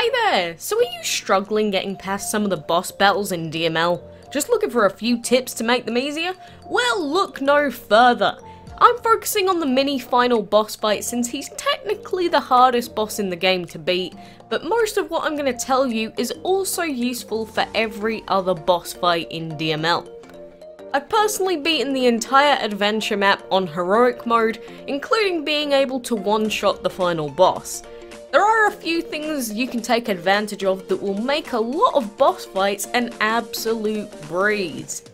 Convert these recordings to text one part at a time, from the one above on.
Hi there! So are you struggling getting past some of the boss battles in DML? Just looking for a few tips to make them easier? Well, look no further. I'm focusing on the mini final boss fight since he's technically the hardest boss in the game to beat, but most of what I'm going to tell you is also useful for every other boss fight in DML. I've personally beaten the entire adventure map on heroic mode, including being able to one-shot the final boss. There are a few things you can take advantage of that will make a lot of boss fights an absolute breeze.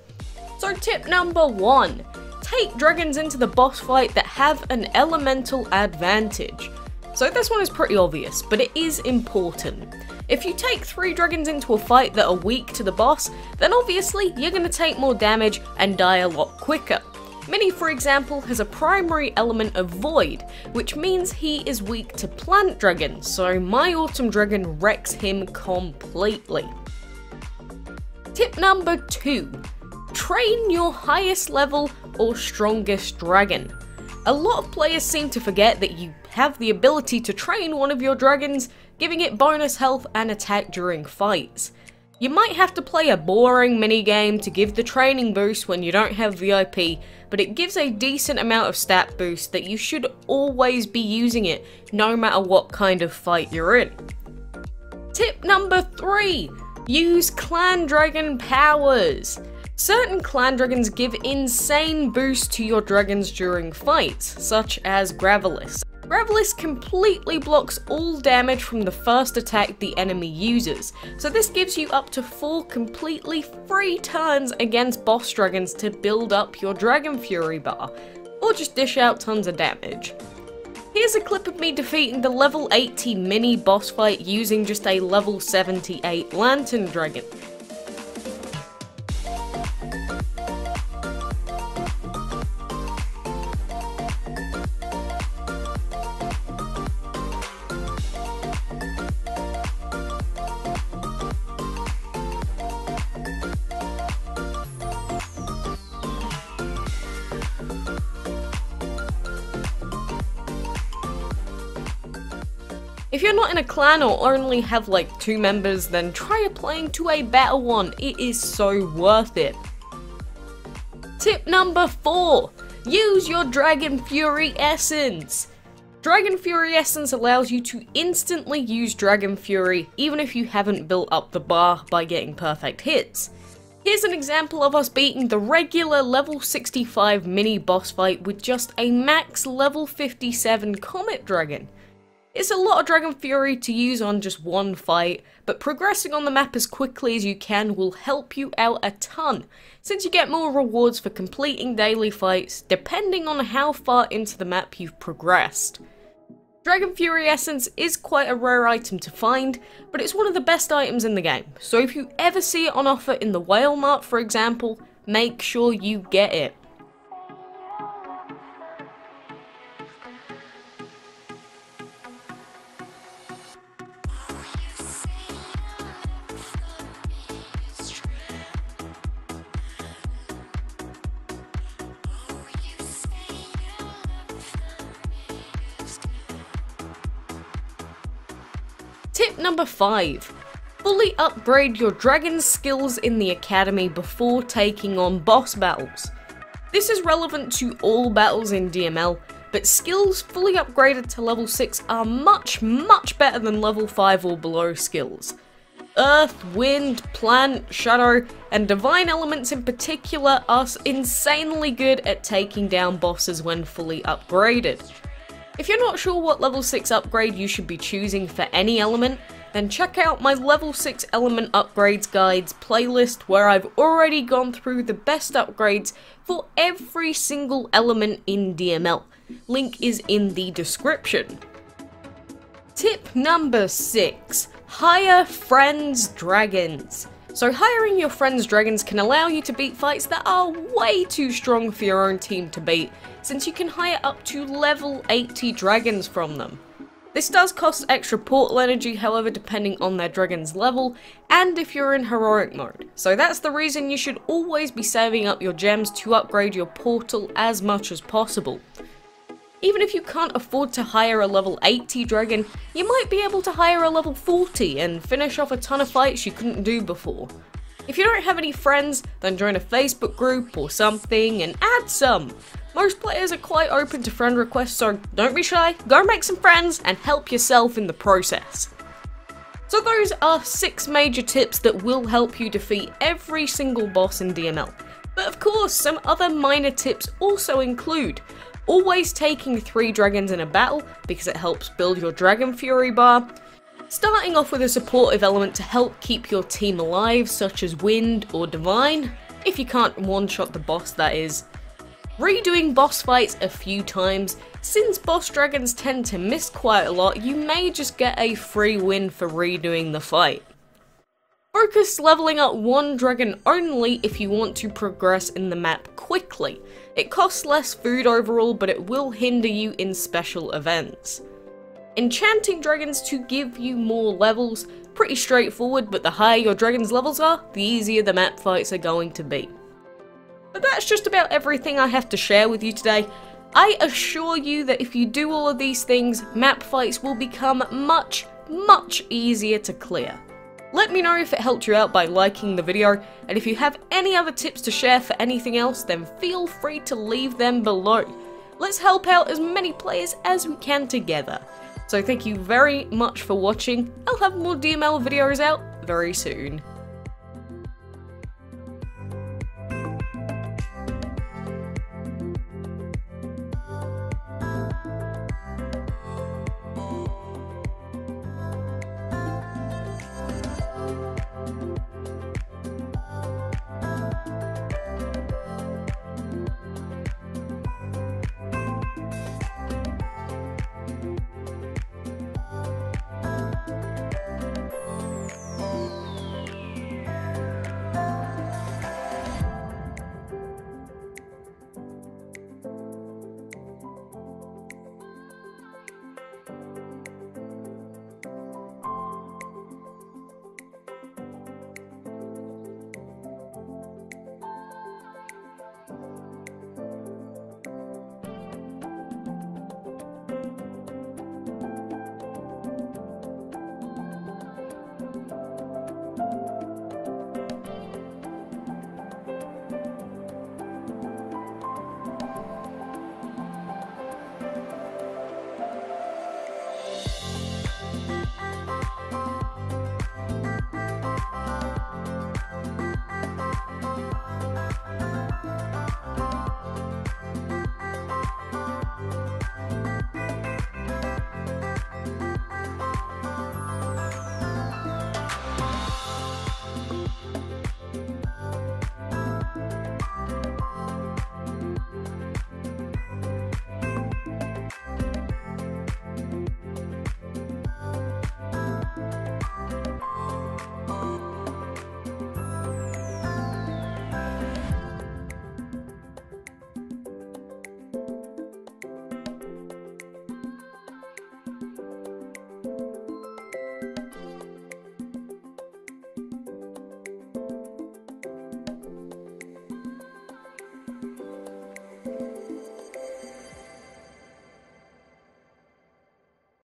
So tip number 1, take dragons into the boss fight that have an elemental advantage. So this one is pretty obvious, but it is important. If you take 3 dragons into a fight that are weak to the boss, then obviously you're going to take more damage and die a lot quicker. Mini, for example, has a primary element of Void, which means he is weak to plant dragons, so my autumn dragon wrecks him completely. Tip number 2, train your highest level or strongest dragon. A lot of players seem to forget that you have the ability to train one of your dragons, giving it bonus health and attack during fights. You might have to play a boring minigame to give the training boost when you don't have VIP, but it gives a decent amount of stat boost that you should always be using it, no matter what kind of fight you're in. Tip number 3, use clan dragon powers. Certain clan dragons give insane boosts to your dragons during fights, such as Gravelis. Gravelis completely blocks all damage from the first attack the enemy uses, so this gives you up to 4 completely free turns against boss dragons to build up your Dragon Fury bar, or just dish out tons of damage. Here's a clip of me defeating the level 80 mini boss fight using just a level 78 Lantern Dragon. If you're not in a clan or only have like 2 members, then try applying to a better one, it is so worth it. Tip number 4, use your Dragon Fury Essence. Dragon Fury Essence allows you to instantly use Dragon Fury even if you haven't built up the bar by getting perfect hits. Here's an example of us beating the regular level 65 mini boss fight with just a max level 57 Comet Dragon. It's a lot of Dragon Fury to use on just one fight, but progressing on the map as quickly as you can will help you out a ton, since you get more rewards for completing daily fights depending on how far into the map you've progressed. Dragon Fury Essence is quite a rare item to find, but it's one of the best items in the game, so if you ever see it on offer in the Whale Mart for example, make sure you get it. Tip number 5, fully upgrade your dragon's skills in the academy before taking on boss battles. This is relevant to all battles in DML, but skills fully upgraded to level 6 are much better than level 5 or below skills. Earth, Wind, Plant, Shadow, and Divine elements in particular are insanely good at taking down bosses when fully upgraded. If you're not sure what level 6 upgrade you should be choosing for any element, then check out my level 6 element upgrades guides playlist where I've already gone through the best upgrades for every single element in DML. Link is in the description. Tip number 6, hire friends dragons. So hiring your friends' dragons can allow you to beat fights that are way too strong for your own team to beat, since you can hire up to level 80 dragons from them. This does cost extra portal energy, however, depending on their dragon's level, and if you're in heroic mode. So that's the reason you should always be saving up your gems to upgrade your portal as much as possible. Even if you can't afford to hire a level 80 dragon, you might be able to hire a level 40 and finish off a ton of fights you couldn't do before. If you don't have any friends, then join a Facebook group or something and add some. Most players are quite open to friend requests, so don't be shy, go make some friends and help yourself in the process. So those are 6 major tips that will help you defeat every single boss in DML. But of course, some other minor tips also include always taking 3 dragons in a battle because it helps build your Dragon Fury bar, starting off with a supportive element to help keep your team alive such as Wind or Divine, if you can't one-shot the boss that is, redoing boss fights a few times. Since boss dragons tend to miss quite a lot, you may just get a free win for redoing the fight. Focus leveling up 1 dragon only if you want to progress in the map quickly. It costs less food overall, but it will hinder you in special events. Enchanting dragons to give you more levels, pretty straightforward, but the higher your dragon's levels are, the easier the map fights are going to be. But that's just about everything I have to share with you today. I assure you that if you do all of these things, map fights will become much, much easier to clear. Let me know if it helped you out by liking the video, and if you have any other tips to share for anything else, then feel free to leave them below. Let's help out as many players as we can together. So thank you very much for watching. I'll have more DML videos out very soon.